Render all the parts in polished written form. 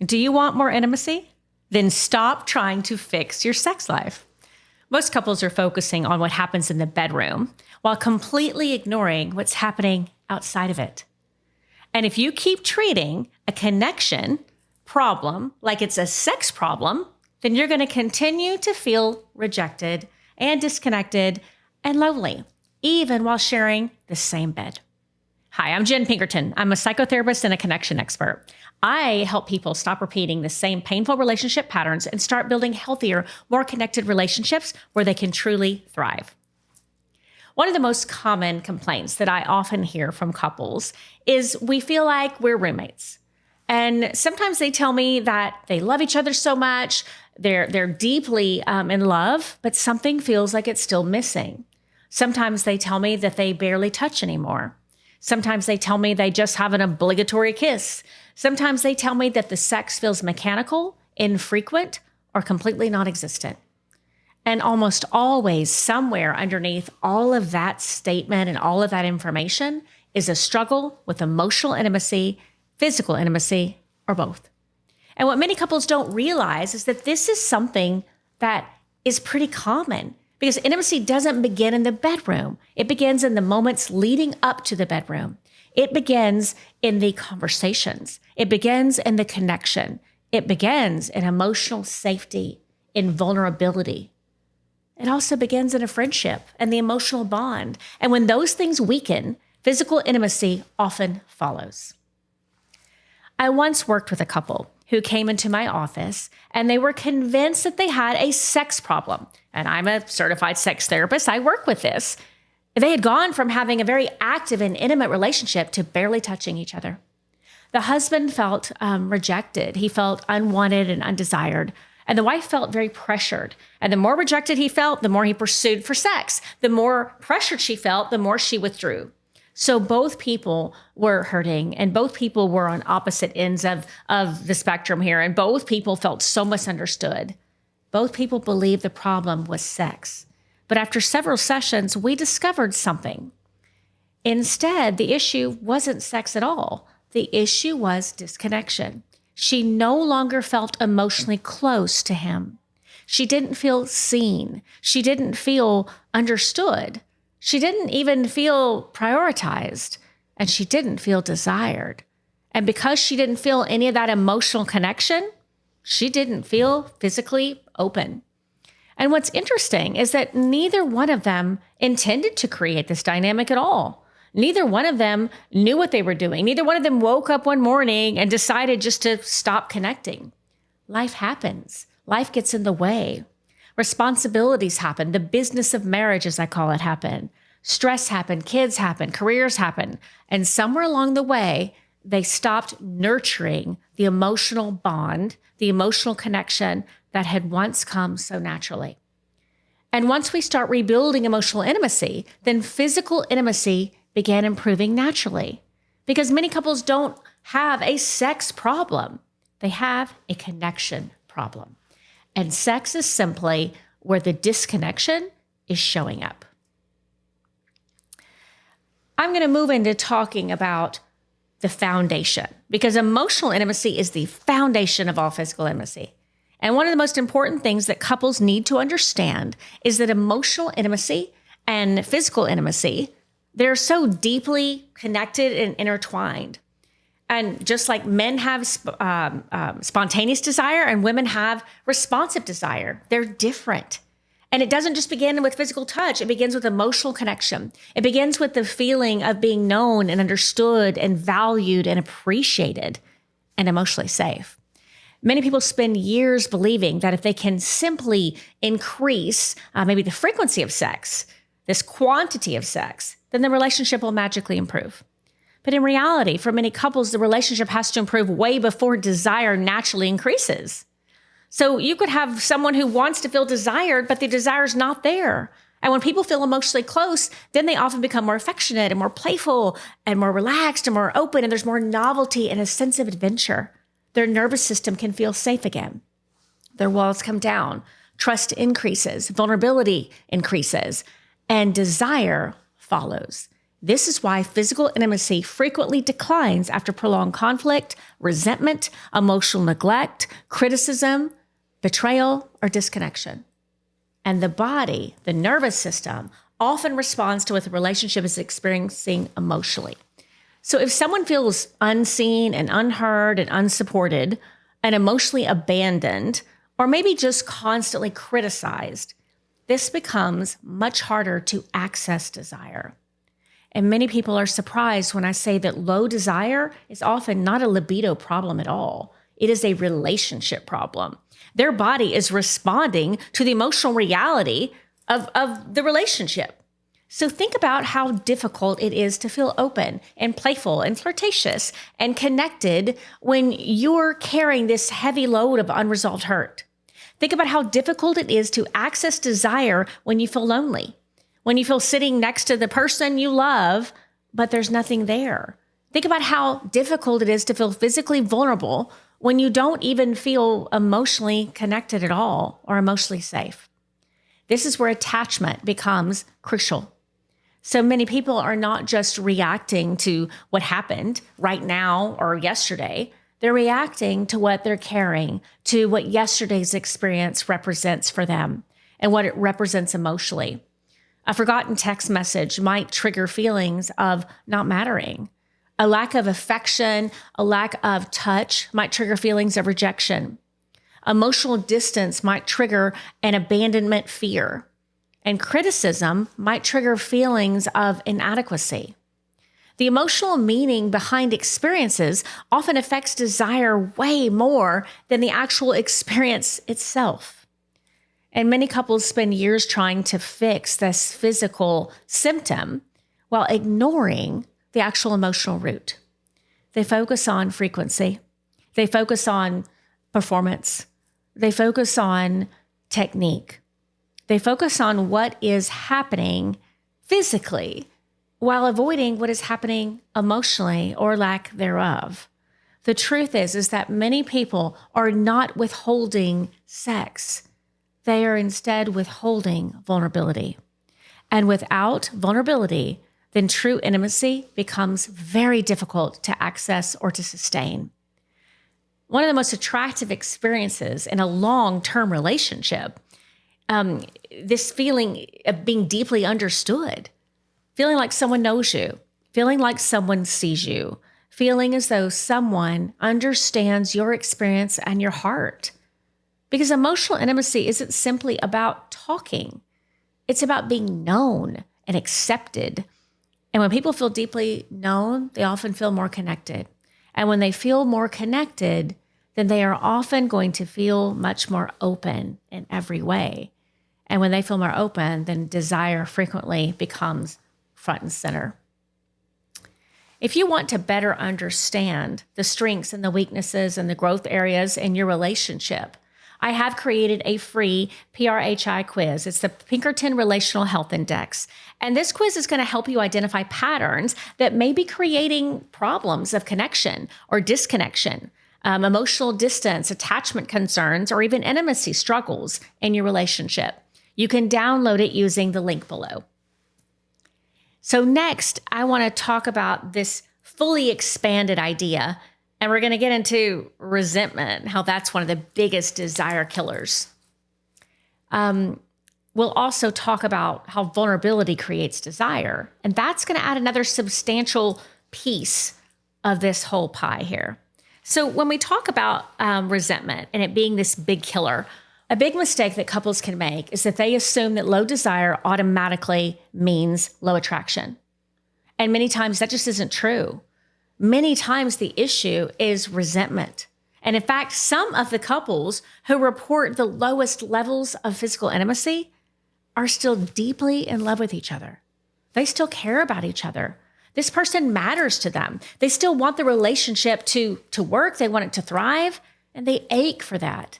Do you want more intimacy? Then stop trying to fix your sex life. Most couples are focusing on what happens in the bedroom while completely ignoring what's happening outside of it. And if you keep treating a connection problem like it's a sex problem, then you're going to continue to feel rejected and disconnected and lonely, even while sharing the same bed. Hi, I'm Jenn Pinkerton. I'm a psychotherapist and a connection expert. I help people stop repeating the same painful relationship patterns and start building healthier, more connected relationships where they can truly thrive. One of the most common complaints that I often hear from couples is we feel like we're roommates. And sometimes they tell me that they love each other so much, they're deeply in love, but something feels like it's still missing. Sometimes they tell me that they barely touch anymore. Sometimes they tell me they just have an obligatory kiss. Sometimes they tell me that the sex feels mechanical, infrequent, or completely non-existent. And almost always, somewhere underneath all of that statement and all of that information is a struggle with emotional intimacy, physical intimacy, or both. And what many couples don't realize is that this is something that is pretty common because intimacy doesn't begin in the bedroom. It begins in the moments leading up to the bedroom. It begins in the conversations. It begins in the connection. It begins in emotional safety, in vulnerability. It also begins in a friendship and the emotional bond. And when those things weaken, physical intimacy often follows. I once worked with a couple who came into my office and they were convinced that they had a sex problem. And I'm a certified sex therapist. I work with this. They had gone from having a very active and intimate relationship to barely touching each other. The husband felt rejected. He felt unwanted and undesired. And the wife felt very pressured. And the more rejected he felt, the more he pursued for sex. The more pressured she felt, the more she withdrew. So both people were hurting and both people were on opposite ends of the spectrum here. And both people felt so misunderstood. Both people believed the problem was sex. But after several sessions, we discovered something. Instead, the issue wasn't sex at all. The issue was disconnection. She no longer felt emotionally close to him. She didn't feel seen. She didn't feel understood. She didn't even feel prioritized, and she didn't feel desired. And because she didn't feel any of that emotional connection, she didn't feel physically open. And what's interesting is that neither one of them intended to create this dynamic at all. Neither one of them knew what they were doing. Neither one of them woke up one morning and decided just to stop connecting. Life happens. Life gets in the way. Responsibilities happen. The business of marriage, as I call it, happen. Stress happened. Kids happen. Careers happen. And somewhere along the way, they stopped nurturing the emotional bond, the emotional connection that had once come so naturally. And once we start rebuilding emotional intimacy, then physical intimacy began improving naturally. Because many couples don't have a sex problem. They have a connection problem. And sex is simply where the disconnection is showing up. I'm going to move into talking about the foundation because emotional intimacy is the foundation of all physical intimacy. And one of the most important things that couples need to understand is that emotional intimacy and physical intimacy, they're so deeply connected and intertwined. And just like men have spontaneous desire and women have responsive desire, they're different. And it doesn't just begin with physical touch. It begins with emotional connection. It begins with the feeling of being known and understood and valued and appreciated and emotionally safe. Many people spend years believing that if they can simply increase maybe the frequency of sex, this quantity of sex, then the relationship will magically improve. But in reality, for many couples, the relationship has to improve way before desire naturally increases. So you could have someone who wants to feel desired, but the desire is not there. And when people feel emotionally close, then they often become more affectionate and more playful and more relaxed and more open, and there's more novelty and a sense of adventure. Their nervous system can feel safe again. Their walls come down, trust increases, vulnerability increases, and desire follows. This is why physical intimacy frequently declines after prolonged conflict, resentment, emotional neglect, criticism, betrayal, or disconnection. And the body, the nervous system, often responds to what the relationship is experiencing emotionally. So if someone feels unseen and unheard and unsupported and emotionally abandoned, or maybe just constantly criticized, this becomes much harder to access desire. And many people are surprised when I say that low desire is often not a libido problem at all. It is a relationship problem. Their body is responding to the emotional reality of the relationship. So think about how difficult it is to feel open and playful and flirtatious and connected when you're carrying this heavy load of unresolved hurt. Think about how difficult it is to access desire when you feel lonely, when you feel sitting next to the person you love, but there's nothing there. Think about how difficult it is to feel physically vulnerable when you don't even feel emotionally connected at all or emotionally safe. This is where attachment becomes crucial. So many people are not just reacting to what happened right now or yesterday. They're reacting to what they're carrying, to what yesterday's experience represents for them and what it represents emotionally. A forgotten text message might trigger feelings of not mattering. A lack of affection, a lack of touch might trigger feelings of rejection. Emotional distance might trigger an abandonment fear. And criticism might trigger feelings of inadequacy. The emotional meaning behind experiences often affects desire way more than the actual experience itself. And many couples spend years trying to fix this physical symptom while ignoring the actual emotional root. They focus on frequency. They focus on performance. They focus on technique. They focus on what is happening physically while avoiding what is happening emotionally or lack thereof. The truth is that many people are not withholding sex. They are instead withholding vulnerability. And without vulnerability, then true intimacy becomes very difficult to access or to sustain. One of the most attractive experiences in a long-term relationship, this feeling of being deeply understood, feeling like someone knows you, feeling like someone sees you, feeling as though someone understands your experience and your heart. Because emotional intimacy isn't simply about talking. It's about being known and accepted. And when people feel deeply known, they often feel more connected. And when they feel more connected, then they are often going to feel much more open in every way. And when they feel more open, then desire frequently becomes front and center. If you want to better understand the strengths and the weaknesses and the growth areas in your relationship, I have created a free PRHI quiz. It's the Pinkerton Relational Health Index. And this quiz is going to help you identify patterns that may be creating problems of connection or disconnection, emotional distance, attachment concerns, or even intimacy struggles in your relationship. You can download it using the link below. So next, I want to talk about this fully expanded idea, and we're going to get into resentment, how that's one of the biggest desire killers. We'll also talk about how vulnerability creates desire, and that's going to add another substantial piece of this whole pie here. So when we talk about resentment and it being this big killer, a big mistake that couples can make is that they assume that low desire automatically means low attraction. And many times that just isn't true. Many times the issue is resentment. And in fact, some of the couples who report the lowest levels of physical intimacy are still deeply in love with each other. They still care about each other. This person matters to them. They still want the relationship to work. They want it to thrive, and they ache for that.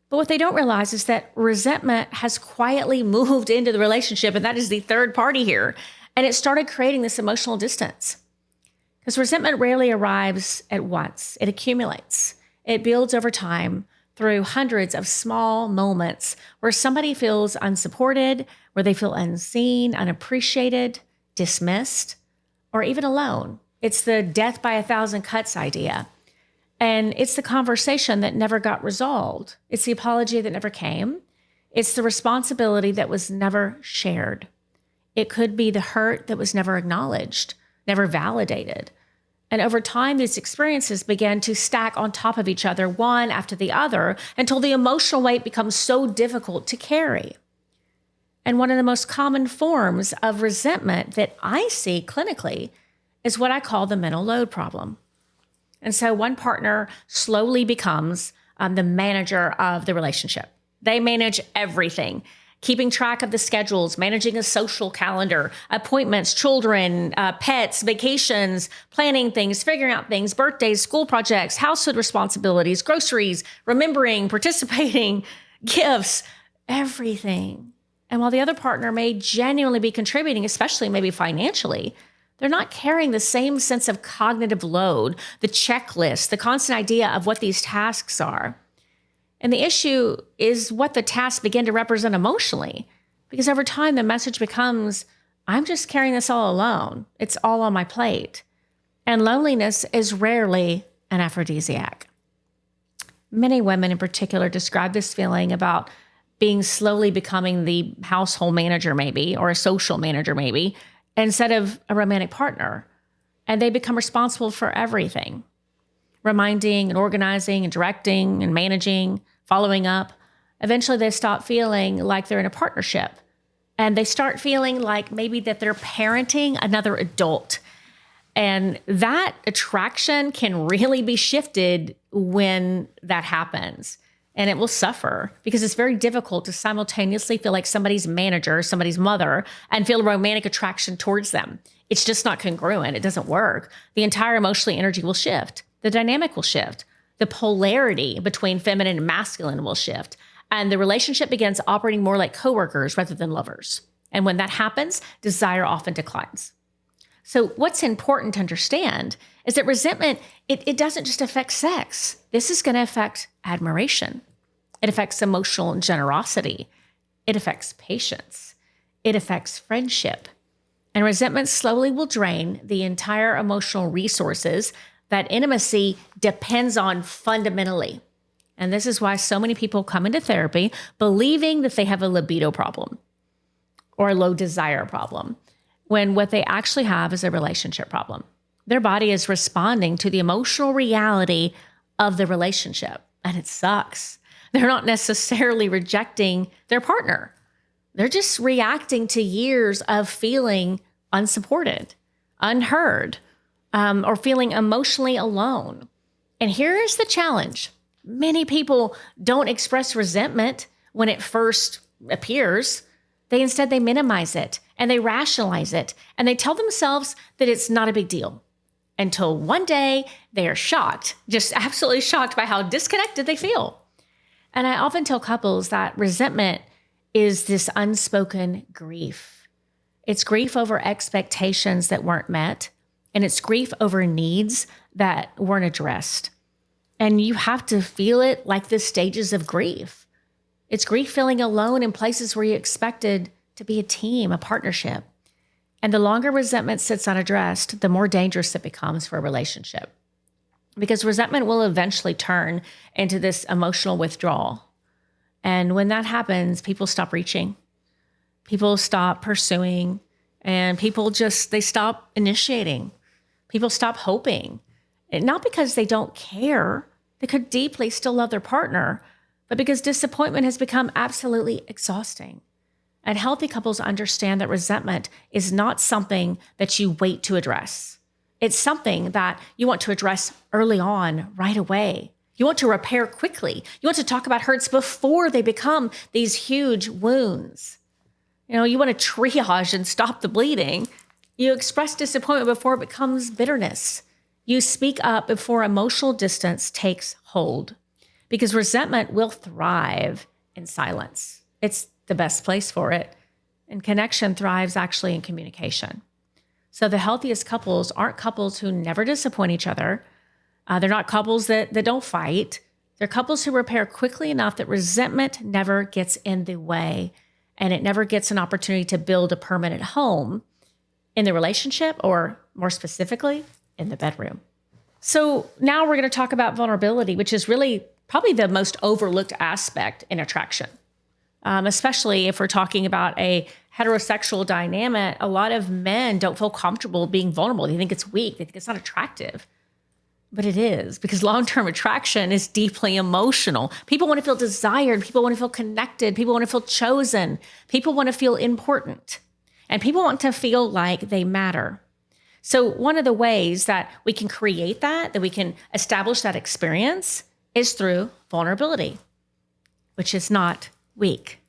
But what they don't realize is that resentment has quietly moved into the relationship, and that is the third party here. And it started creating this emotional distance. Because resentment rarely arrives at once. It accumulates. It builds over time through hundreds of small moments where somebody feels unsupported, where they feel unseen, unappreciated, dismissed, or even alone. It's the death by 1,000 cuts idea. And it's the conversation that never got resolved. It's the apology that never came. It's the responsibility that was never shared. It could be the hurt that was never acknowledged, never validated. And over time, these experiences began to stack on top of each other, one after the other, until the emotional weight becomes so difficult to carry. And one of the most common forms of resentment that I see clinically is what I call the mental load problem. And so one partner slowly becomes the manager of the relationship. They manage everything, keeping track of the schedules, managing a social calendar, appointments, children, pets, vacations, planning things, figuring out things, birthdays, school projects, household responsibilities, groceries, remembering, participating, gifts, everything. And while the other partner may genuinely be contributing, especially maybe financially, they're not carrying the same sense of cognitive load, the checklist, the constant idea of what these tasks are. And the issue is what the tasks begin to represent emotionally, because over time the message becomes, I'm just carrying this all alone. It's all on my plate. And loneliness is rarely an aphrodisiac. Many women in particular describe this feeling about being slowly becoming the household manager maybe, or a social manager maybe, instead of a romantic partner. And they become responsible for everything, reminding and organizing and directing and managing, following up. Eventually they stop feeling like they're in a partnership, and they start feeling like maybe that they're parenting another adult. And that attraction can really be shifted when that happens. And it will suffer because it's very difficult to simultaneously feel like somebody's manager, somebody's mother, and feel a romantic attraction towards them. It's just not congruent. It doesn't work. The entire emotional energy will shift. The dynamic will shift. The polarity between feminine and masculine will shift. And the relationship begins operating more like coworkers rather than lovers. And when that happens, desire often declines. So what's important to understand is that resentment, it doesn't just affect sex. This is going to affect admiration. It affects emotional generosity. It affects patience. It affects friendship. And resentment slowly will drain the entire emotional resources that intimacy depends on fundamentally. And this is why so many people come into therapy believing that they have a libido problem or a low desire problem, when what they actually have is a relationship problem. Their body is responding to the emotional reality of the relationship, and it sucks. They're not necessarily rejecting their partner. They're just reacting to years of feeling unsupported, unheard, or feeling emotionally alone. And here's the challenge. Many people don't express resentment when it first appears. They minimize it and they rationalize it, and they tell themselves that it's not a big deal, until one day they are shocked, just absolutely shocked by how disconnected they feel. And I often tell couples that resentment is this unspoken grief. It's grief over expectations that weren't met, and it's grief over needs that weren't addressed. And you have to feel it like the stages of grief. It's grief feeling alone in places where you expected to be a team, a partnership. And the longer resentment sits unaddressed, the more dangerous it becomes for a relationship. Because resentment will eventually turn into this emotional withdrawal. And when that happens, people stop reaching, people stop pursuing, and they stop initiating. People stop hoping. And not because they don't care, they could deeply still love their partner, but because disappointment has become absolutely exhausting. And healthy couples understand that resentment is not something that you wait to address. It's something that you want to address early on, right away. You want to repair quickly. You want to talk about hurts before they become these huge wounds. You want to triage and stop the bleeding. You express disappointment before it becomes bitterness. You speak up before emotional distance takes hold, because resentment will thrive in silence. It's the best place for it. And connection thrives actually in communication. So the healthiest couples aren't couples who never disappoint each other. They're not couples that don't fight. They're couples who repair quickly enough that resentment never gets in the way, and it never gets an opportunity to build a permanent home. in the relationship, or more specifically, in the bedroom. So now we're going to talk about vulnerability, which is really probably the most overlooked aspect in attraction. Especially if we're talking about a heterosexual dynamic, a lot of men don't feel comfortable being vulnerable. They think it's weak. They think it's not attractive. But it is, because long-term attraction is deeply emotional. People want to feel desired. People want to feel connected. People want to feel chosen. People want to feel important. And people want to feel like they matter. So one of the ways that we can create that we can establish that experience is through vulnerability, which is not weak.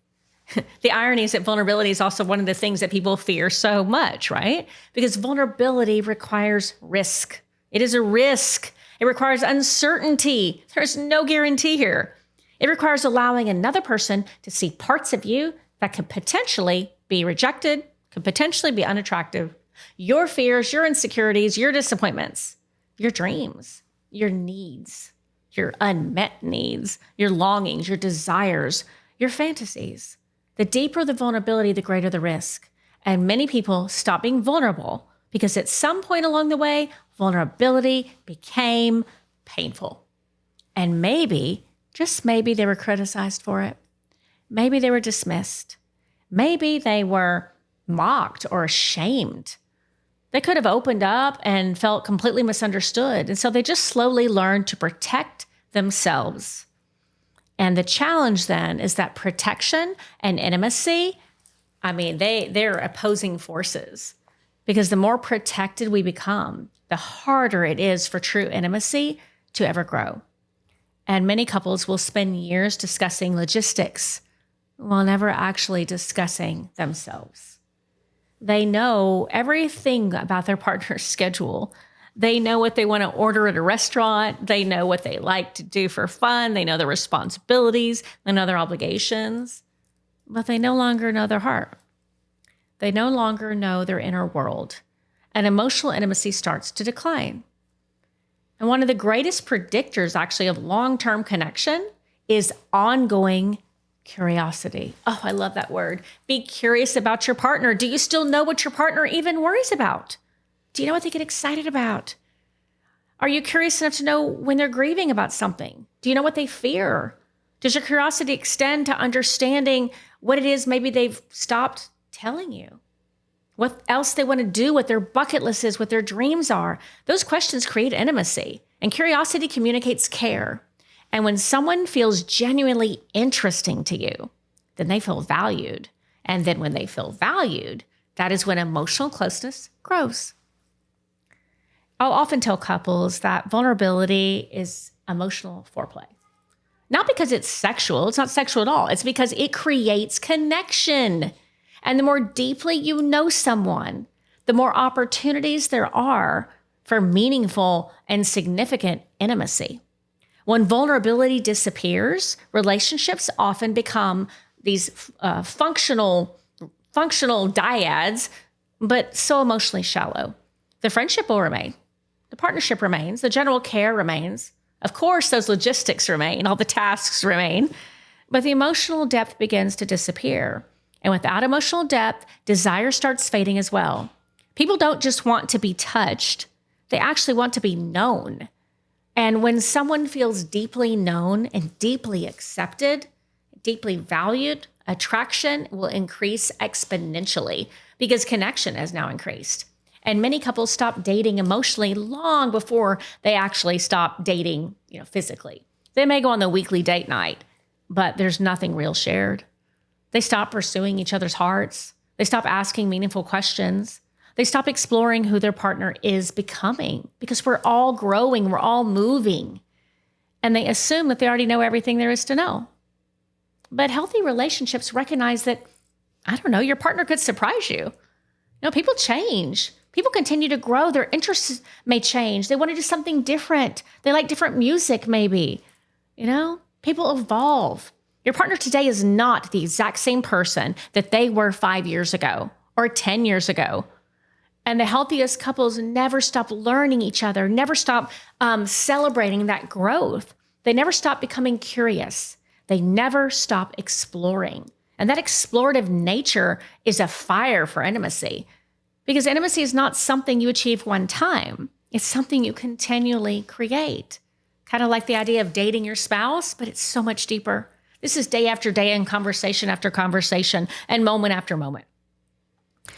The irony is that vulnerability is also one of the things that people fear so much, right? Because vulnerability requires risk. It is a risk. It requires uncertainty. There's no guarantee here. It requires allowing another person to see parts of you that could potentially be rejected, could potentially be unattractive. Your fears, your insecurities, your disappointments, your dreams, your needs, your unmet needs, your longings, your desires, your fantasies. The deeper the vulnerability, the greater the risk. And many people stop being vulnerable because at some point along the way, vulnerability became painful. And maybe, just maybe, they were criticized for it. Maybe they were dismissed. Maybe they were mocked or ashamed. They could have opened up and felt completely misunderstood. And so they just slowly learned to protect themselves. And the challenge then is that protection and intimacy, they're opposing forces. Because the more protected we become, the harder it is for true intimacy to ever grow. And many couples will spend years discussing logistics while never actually discussing themselves. They know everything about their partner's schedule. They know what they want to order at a restaurant. They know what they like to do for fun. They know their responsibilities. They know their obligations. But they no longer know their heart. They no longer know their inner world. And emotional intimacy starts to decline. And one of the greatest predictors, actually, of long-term connection is ongoing curiosity. Oh, I love that word. Be curious about your partner. Do you still know what your partner even worries about? Do you know what they get excited about? Are you curious enough to know when they're grieving about something? Do you know what they fear? Does your curiosity extend to understanding what it is maybe they've stopped telling you? What else they want to do, what their bucket list is, what their dreams are? Those questions create intimacy, and curiosity communicates care. And when someone feels genuinely interesting to you, then they feel valued. And then when they feel valued, that is when emotional closeness grows. I'll often tell couples that vulnerability is emotional foreplay. Not because it's sexual. It's not sexual at all. It's because it creates connection. And the more deeply you know someone, the more opportunities there are for meaningful and significant intimacy. When vulnerability disappears, relationships often become these functional dyads, but so emotionally shallow. The friendship will remain. The partnership remains. The general care remains. Of course, those logistics remain. All the tasks remain. But the emotional depth begins to disappear. And without emotional depth, desire starts fading as well. People don't just want to be touched. They actually want to be known. And when someone feels deeply known and deeply accepted, deeply valued, attraction will increase exponentially because connection has now increased. And many couples stop dating emotionally long before they actually stop dating, physically. They may go on the weekly date night, but there's nothing real shared. They stop pursuing each other's hearts. They stop asking meaningful questions. They stop exploring who their partner is becoming because we're all growing, we're all moving. And they assume that they already know everything there is to know. But healthy relationships recognize that, your partner could surprise you. People change. People continue to grow. Their interests may change. They want to do something different. They like different music, maybe. People evolve. Your partner today is not the exact same person that they were 5 years ago or 10 years ago. And the healthiest couples never stop learning each other, never stop celebrating that growth. They never stop becoming curious. They never stop exploring. And that explorative nature is a fire for intimacy Because intimacy is not something you achieve one time. It's something you continually create. Kind of like the idea of dating your spouse, but it's so much deeper. This is day after day and conversation after conversation and moment after moment.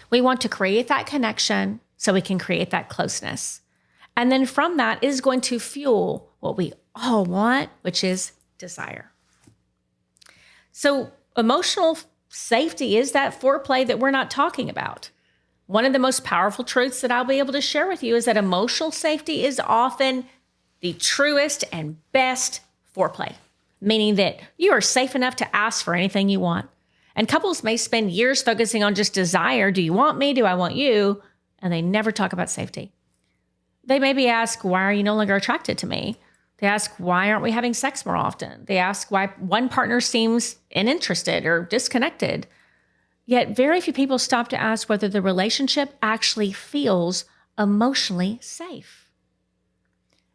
We want to create that connection so we can create that closeness. And then from that, it is going to fuel what we all want, which is desire. So emotional safety is that foreplay that we're not talking about. One of the most powerful truths that I'll be able to share with you is that emotional safety is often the truest and best foreplay, meaning that you are safe enough to ask for anything you want. And couples may spend years focusing on just desire. Do you want me? Do I want you? And they never talk about safety. They maybe ask, why are you no longer attracted to me? They ask, why aren't we having sex more often? They ask why one partner seems uninterested or disconnected. Yet very few people stop to ask whether the relationship actually feels emotionally safe.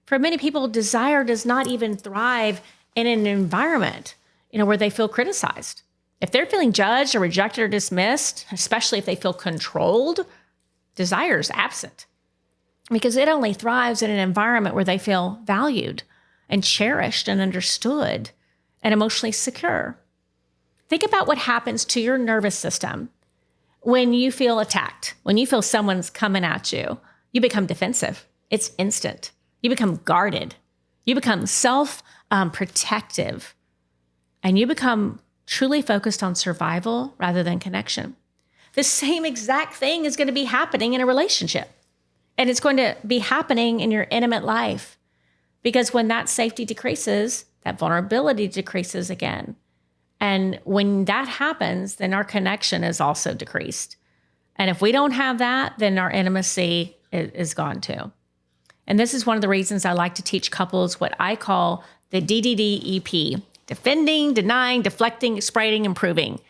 For many people, desire does not even thrive in an environment, where they feel criticized. If they're feeling judged or rejected or dismissed, especially if they feel controlled, desire is absent because it only thrives in an environment where they feel valued and cherished and understood and emotionally secure. Think about what happens to your nervous system when you feel attacked, when you feel someone's coming at you. You become defensive. It's instant. You become guarded. You become self-protective. And you become truly focused on survival rather than connection. The same exact thing is going to be happening in a relationship. And it's going to be happening in your intimate life. Because when that safety decreases, that vulnerability decreases again. And when that happens, then our connection is also decreased. And if we don't have that, then our intimacy is gone too. And this is one of the reasons I like to teach couples what I call the DDDEP: defending, denying, deflecting, exploiting, improving.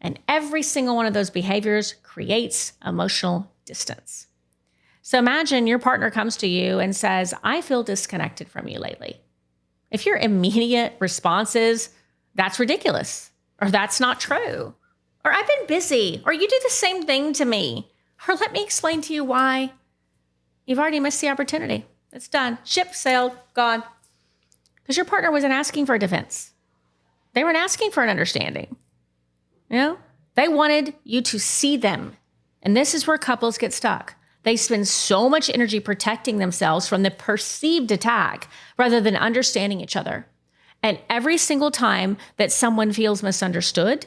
And every single one of those behaviors creates emotional distance. So imagine your partner comes to you and says, I feel disconnected from you lately. If your immediate response is, that's ridiculous, or that's not true, or I've been busy, or you do the same thing to me, or let me explain to you why, you've already missed the opportunity. It's done. Ship sailed, gone. Because your partner wasn't asking for a defense. They weren't asking for an understanding. They wanted you to see them. And this is where couples get stuck. They spend so much energy protecting themselves from the perceived attack rather than understanding each other. And every single time that someone feels misunderstood,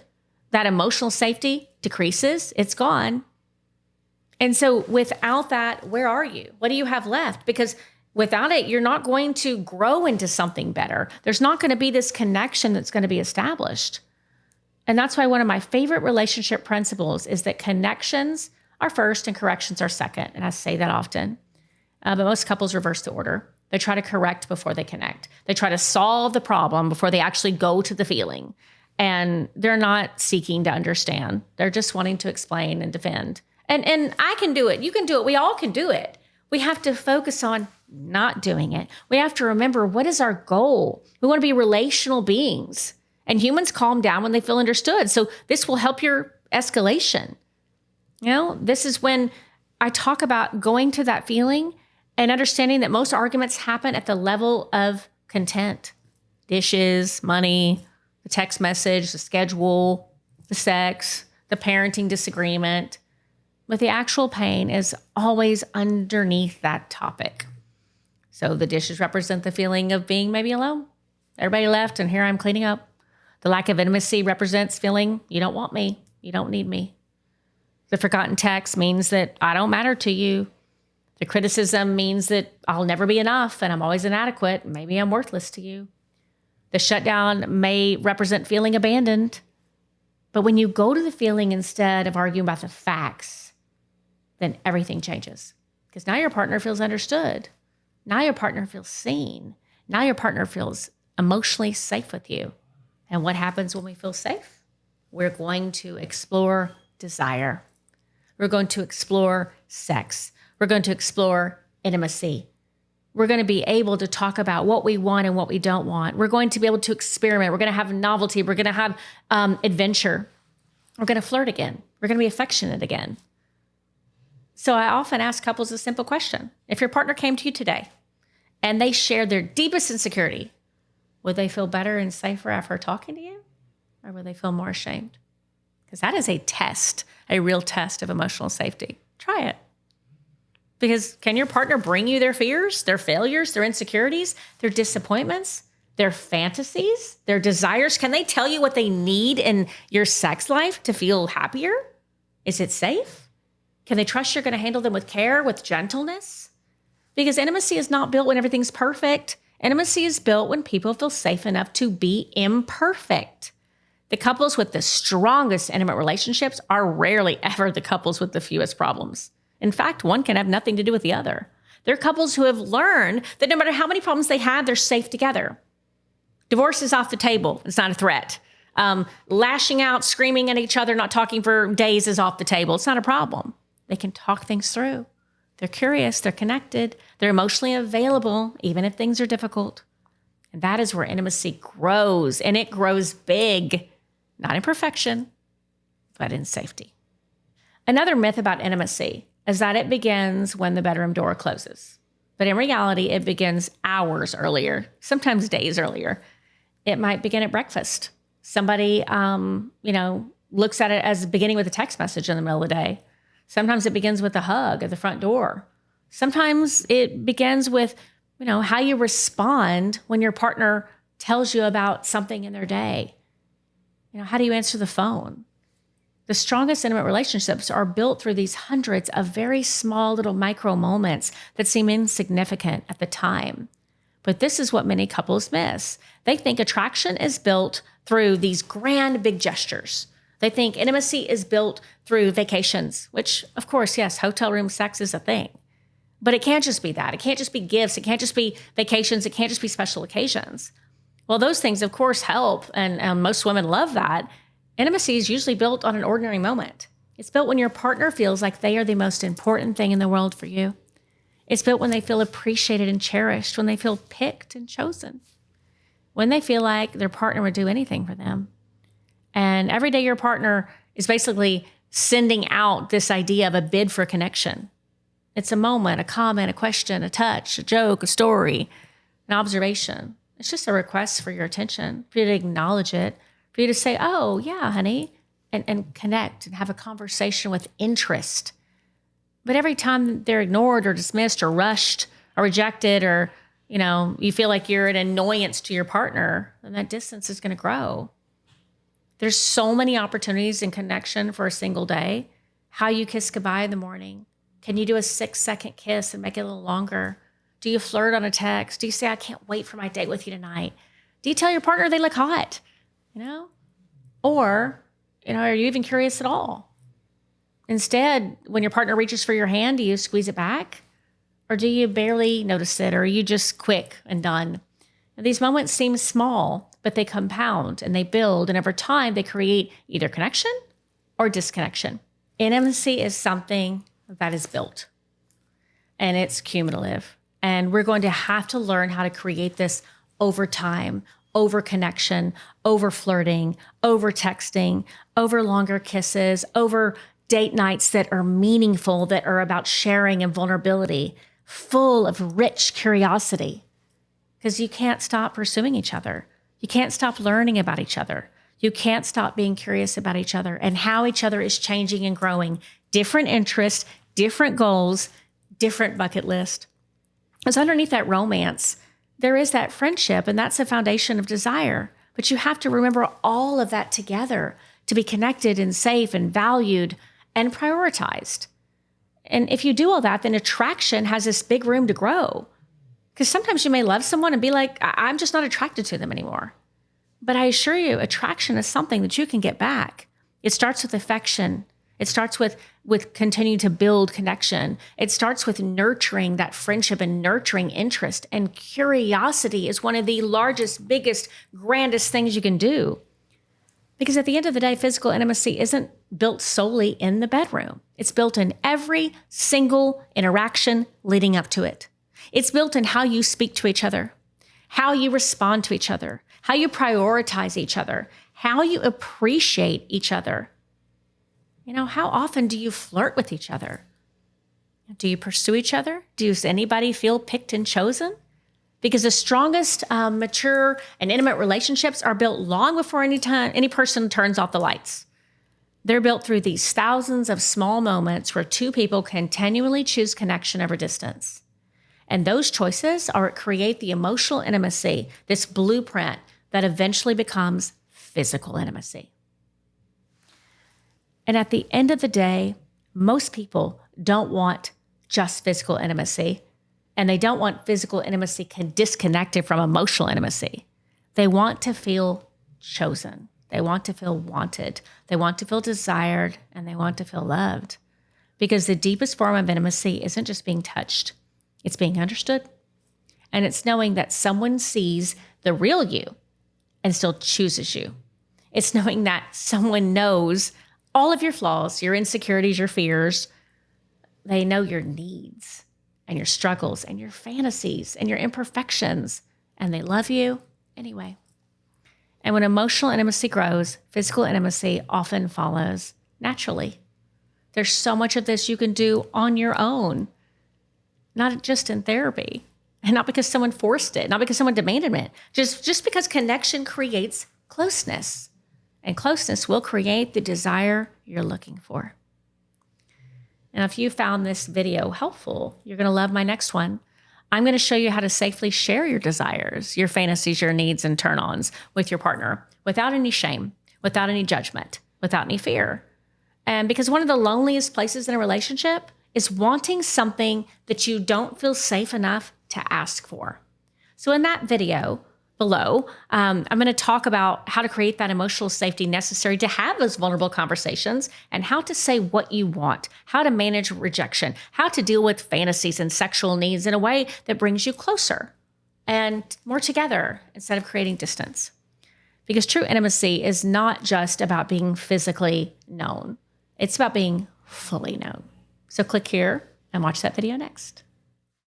that emotional safety decreases, it's gone. And so without that, where are you? What do you have left? Because without it, you're not going to grow into something better. There's not going to be this connection that's going to be established. And that's why one of my favorite relationship principles is that connections are first and corrections are second. And I say that often. But most couples reverse the order. They try to correct before they connect. They try to solve the problem before they actually go to the feeling. And they're not seeking to understand. They're just wanting to explain and defend. And I can do it. You can do it. We all can do it. We have to focus on not doing it. We have to remember, what is our goal? We want to be relational beings. And humans calm down when they feel understood. So this will help your escalation. This is when I talk about going to that feeling and understanding that most arguments happen at the level of content. Dishes, money, the text message, the schedule, the sex, the parenting disagreement. But the actual pain is always underneath that topic. So the dishes represent the feeling of being maybe alone. Everybody left and here I'm cleaning up. The lack of intimacy represents feeling you don't want me, you don't need me. The forgotten text means that I don't matter to you. The criticism means that I'll never be enough and I'm always inadequate. Maybe I'm worthless to you. The shutdown may represent feeling abandoned. But when you go to the feeling instead of arguing about the facts, then everything changes. Because now your partner feels understood. Now your partner feels seen. Now your partner feels emotionally safe with you. And what happens when we feel safe? We're going to explore desire. We're going to explore sex. We're going to explore intimacy. We're going to be able to talk about what we want and what we don't want. We're going to be able to experiment. We're going to have novelty. We're going to have adventure. We're going to flirt again. We're going to be affectionate again. So I often ask couples a simple question. If your partner came to you today and they shared their deepest insecurity, would they feel better and safer after talking to you? Or would they feel more ashamed? Because that is a test, a real test of emotional safety. Try it. Because can your partner bring you their fears, their failures, their insecurities, their disappointments, their fantasies, their desires? Can they tell you what they need in your sex life to feel happier? Is it safe? Can they trust you're going to handle them with care, with gentleness? Because intimacy is not built when everything's perfect. Intimacy is built when people feel safe enough to be imperfect. The couples with the strongest intimate relationships are rarely ever the couples with the fewest problems. In fact, one can have nothing to do with the other. They're couples who have learned that no matter how many problems they have, they're safe together. Divorce is off the table. It's not a threat. Lashing out, screaming at each other, not talking for days is off the table. It's not a problem. They can talk things through. They're curious. They're connected. They're emotionally available, even if things are difficult. And that is where intimacy grows. And it grows big, not in perfection, but in safety. Another myth about intimacy is that it begins when the bedroom door closes. But in reality, it begins hours earlier, sometimes days earlier. It might begin at breakfast. Somebody, looks at it as beginning with a text message in the middle of the day. Sometimes it begins with a hug at the front door. Sometimes it begins with, how you respond when your partner tells you about something in their day. How do you answer the phone? The strongest intimate relationships are built through these hundreds of very small little micro moments that seem insignificant at the time. But this is what many couples miss. They think attraction is built through these grand big gestures. They think intimacy is built through vacations, which of course, yes, hotel room sex is a thing. But it can't just be that. It can't just be gifts. It can't just be vacations. It can't just be special occasions. Well, those things, of course, help. And most women love that. Intimacy is usually built on an ordinary moment. It's built when your partner feels like they are the most important thing in the world for you. It's built when they feel appreciated and cherished, when they feel picked and chosen, when they feel like their partner would do anything for them. And every day your partner is basically sending out this idea of a bid for connection. It's a moment, a comment, a question, a touch, a joke, a story, an observation. It's just a request for your attention, for you to acknowledge it, for you to say, oh, yeah, honey, and connect and have a conversation with interest. But every time they're ignored or dismissed or rushed or rejected or, you feel like you're an annoyance to your partner, then that distance is going to grow. There's so many opportunities in connection for a single day. How you kiss goodbye in the morning. Can you do a 6-second kiss and make it a little longer? Do you flirt on a text? Do you say, I can't wait for my date with you tonight? Do you tell your partner they look hot? Or, are you even curious at all? Instead, when your partner reaches for your hand, do you squeeze it back? Or do you barely notice it? Or are you just quick and done? And these moments seem small, but they compound and they build. And over time, they create either connection or disconnection. Intimacy is something that is built. And it's cumulative. And we're going to have to learn how to create this over time, over connection, over flirting, over texting, over longer kisses, over date nights that are meaningful, that are about sharing and vulnerability, full of rich curiosity. Because you can't stop pursuing each other. You can't stop learning about each other. You can't stop being curious about each other and how each other is changing and growing. Different interests, different goals, different bucket list. Because underneath that romance, there is that friendship, and that's the foundation of desire. But you have to remember all of that together to be connected and safe and valued and prioritized. And if you do all that, then attraction has this big room to grow. Because sometimes you may love someone and be like, I'm just not attracted to them anymore. But I assure you, attraction is something that you can get back. It starts with affection. It starts with continuing to build connection. It starts with nurturing that friendship and nurturing interest. And curiosity is one of the largest, biggest, grandest things you can do. Because at the end of the day, physical intimacy isn't built solely in the bedroom. It's built in every single interaction leading up to it. It's built in how you speak to each other, how you respond to each other, how you prioritize each other, how you appreciate each other. How often do you flirt with each other? Do you pursue each other? Does anybody feel picked and chosen? Because the strongest, mature, and intimate relationships are built long before any person turns off the lights. They're built through these thousands of small moments where two people continually choose connection over distance. And those choices are what create the emotional intimacy, this blueprint that eventually becomes physical intimacy. And at the end of the day, most people don't want just physical intimacy, and they don't want physical intimacy disconnected from emotional intimacy. They want to feel chosen. They want to feel wanted. They want to feel desired, and they want to feel loved. Because the deepest form of intimacy isn't just being touched. It's being understood. And it's knowing that someone sees the real you and still chooses you. It's knowing that someone knows all of your flaws, your insecurities, your fears. They know your needs and your struggles and your fantasies and your imperfections, and they love you anyway. And when emotional intimacy grows, physical intimacy often follows naturally. There's so much of this you can do on your own, not just in therapy, and not because someone forced it, not because someone demanded it, just because connection creates closeness. And closeness will create the desire you're looking for. And if you found this video helpful, you're going to love my next one. I'm going to show you how to safely share your desires, your fantasies, your needs, and turn-ons with your partner without any shame, without any judgment, without any fear. And because one of the loneliest places in a relationship is wanting something that you don't feel safe enough to ask for. So in that video below, I'm going to talk about how to create that emotional safety necessary to have those vulnerable conversations and how to say what you want, how to manage rejection, how to deal with fantasies and sexual needs in a way that brings you closer and more together instead of creating distance. Because true intimacy is not just about being physically known. It's about being fully known. So click here and watch that video next.